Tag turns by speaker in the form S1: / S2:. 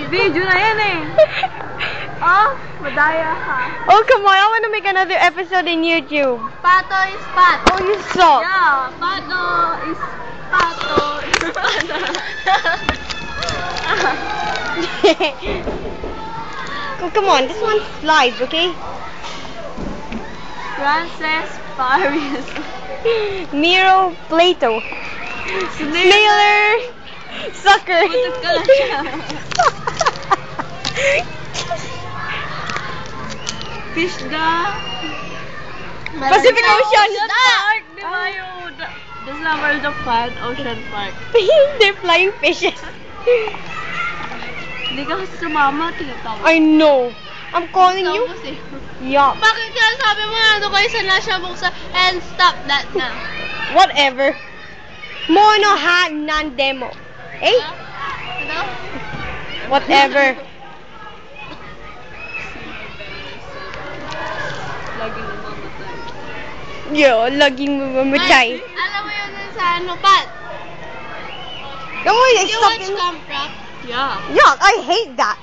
S1: Video na yan eh. Oh, madaya ka.
S2: Oh, come on. I want to make another episode in YouTube.
S1: Pato is pat.
S2: Oh, you suck.
S1: Yeah, pato is pato is pato.
S2: Oh, come on. This one slides, okay?
S1: Frances Paris.
S2: Nero Plato. Snailer. Sucker.
S1: Putot ka lang siya. Fish da.
S2: Pacific Ocean.
S1: Park, di ba yun? This is the World of Fun, Ocean Park.
S2: They're flying fishes.
S1: Hindi ka kasi sumama, tinatawag.
S2: I know. I'm calling you. Yeah.
S1: Bakit kaya sabi mo ano kayo sa Lasha Buksa and stop that na?
S2: Whatever. Mono ha nan demo. Eh?
S1: Ano?
S2: Whatever.
S1: Lagi namamatay.
S2: Yo, laging mamamatay.
S1: Alam mo yun sa ano, Pat?
S2: Come on,
S1: You watch Camp Rock? Yeah.
S2: Yuck, I hate that.